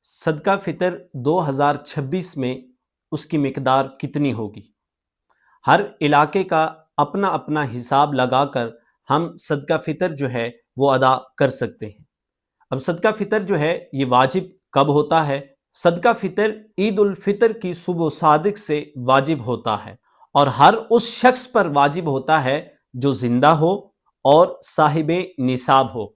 صدقہ فطر 2026 میں اس کی مقدار کتنی ہوگی؟ ہر علاقے کا اپنا اپنا حساب لگا کر ہم صدقہ فطر جو ہے وہ ادا کر سکتے ہیں۔ اب صدقہ فطر جو ہے یہ واجب کب ہوتا ہے؟ صدقہ فطر عید الفطر کی صبح صادق سے واجب ہوتا ہے اور ہر اس شخص پر واجب ہوتا ہے جو زندہ ہو اور صاحب نصاب ہو۔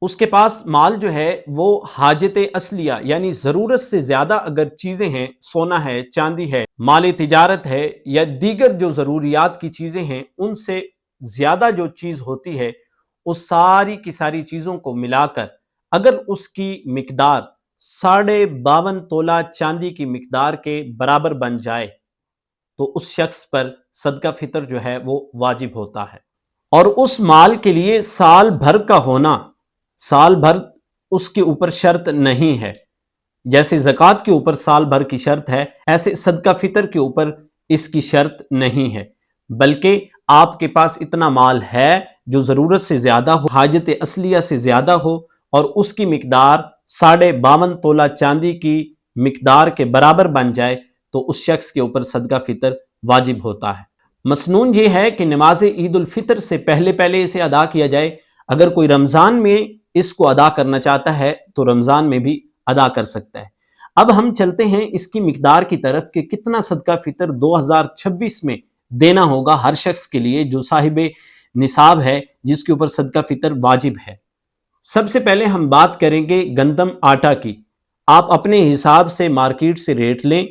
اس کے پاس مال جو ہے وہ حاجت اصلیہ یعنی ضرورت سے زیادہ اگر چیزیں ہیں، سونا ہے، چاندی ہے، مال تجارت ہے یا دیگر جو ضروریات کی چیزیں ہیں، ان سے زیادہ جو چیز ہوتی ہے اس ساری کی ساری چیزوں کو ملا کر اگر اس کی مقدار 52.5 تولہ چاندی کی مقدار کے برابر بن جائے تو اس شخص پر صدقہ فطر جو ہے وہ واجب ہوتا ہے۔ اور اس مال کے لیے سال بھر کا ہونا، سال بھر اس کے اوپر شرط نہیں ہے۔ جیسے زکوٰۃ کے اوپر سال بھر کی شرط ہے، ایسے صدقہ فطر کے اوپر اس کی شرط نہیں ہے، بلکہ آپ کے پاس اتنا مال ہے جو ضرورت سے زیادہ ہو، حاجت اصلیہ سے زیادہ ہو اور اس کی مقدار 52.5 تولہ چاندی کی مقدار کے برابر بن جائے تو اس شخص کے اوپر صدقہ فطر واجب ہوتا ہے۔ مسنون یہ ہے کہ نماز عید الفطر سے پہلے اسے ادا کیا جائے۔ اگر کوئی رمضان میں اس کو ادا کرنا چاہتا ہے تو رمضان میں بھی ادا کر سکتا ہے۔ اب ہم چلتے ہیں اس کی مقدار کی طرف کہ کتنا صدقہ فطر 2026 میں دینا ہوگا ہر شخص کے لیے جو صاحب نصاب ہے، جس کے اوپر صدقہ فطر واجب ہے۔ سب سے پہلے ہم بات کریں گے گندم آٹا کی۔ آپ اپنے حساب سے مارکیٹ سے ریٹ لیں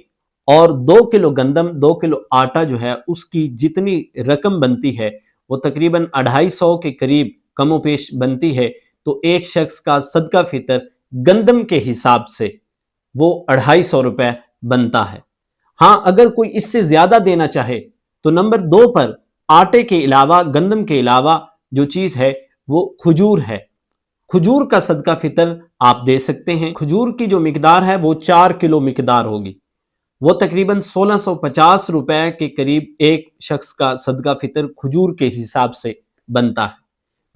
اور 2 کلو گندم، 2 کلو آٹا جو ہے اس کی جتنی رقم بنتی ہے وہ تقریباً 250 کے قریب کم و بیش بنتی ہے، تو ایک شخص کا صدقہ فطر گندم کے حساب سے وہ 250 روپے بنتا ہے۔ ہاں، اگر کوئی اس سے زیادہ دینا چاہے تو نمبر 2 پر آٹے کے علاوہ، گندم کے علاوہ جو چیز ہے وہ کھجور ہے۔ کھجور کا صدقہ فطر آپ دے سکتے ہیں۔ کھجور کی جو مقدار ہے وہ 4 کلو مقدار ہوگی، وہ تقریباً 1650 روپے کے قریب ایک شخص کا صدقہ فطر کھجور کے حساب سے بنتا ہے۔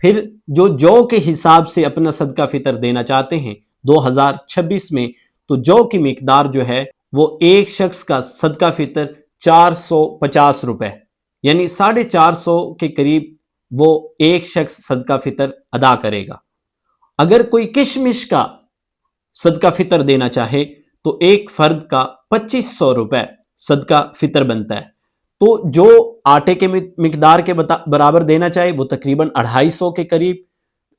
پھر جو کے حساب سے اپنا صدقہ فطر دینا چاہتے ہیں 2026 میں، تو جو کی مقدار جو ہے وہ ایک شخص کا صدقہ فطر 450 روپے یعنی 450 کے قریب وہ ایک شخص صدقہ فطر ادا کرے گا۔ اگر کوئی کشمش کا صدقہ فطر دینا چاہے تو ایک فرد کا 2500 روپے صدقہ فطر بنتا ہے۔ تو جو آٹے کے مقدار کے برابر دینا چاہے وہ تقریباً 250 کے قریب،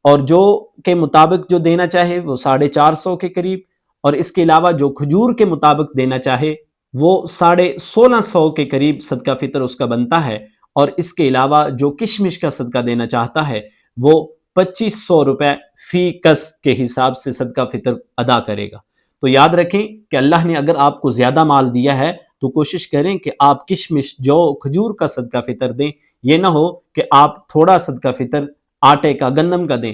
اور جو کے مطابق جو دینا چاہے وہ 450 کے قریب، اور اس کے علاوہ جو کھجور کے مطابق دینا چاہے وہ 1650 کے قریب صدقہ فطر اس کا بنتا ہے، اور اس کے علاوہ جو کشمش کا صدقہ دینا چاہتا ہے وہ 2500 روپے فی کس کے حساب سے صدقہ فطر ادا کرے گا۔ تو یاد رکھیں کہ اللہ نے اگر آپ کو زیادہ مال دیا ہے تو کوشش کریں کہ آپ کشمش، جو، کھجور کا صدقہ فطر دیں۔ یہ نہ ہو کہ آپ تھوڑا صدقہ فطر آٹے کا، گندم کا دیں،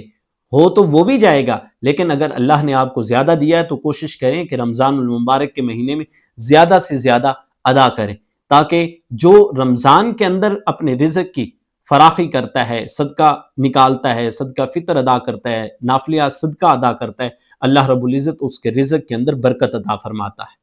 ہو تو وہ بھی جائے گا، لیکن اگر اللہ نے آپ کو زیادہ دیا ہے تو کوشش کریں کہ رمضان المبارک کے مہینے میں زیادہ سے زیادہ ادا کریں، تاکہ جو رمضان کے اندر اپنے رزق کی فراخی کرتا ہے، صدقہ نکالتا ہے، صدقہ فطر ادا کرتا ہے، نافلہ صدقہ ادا کرتا ہے، اللہ رب العزت اس کے رزق کے اندر برکت عطا فرماتا ہے۔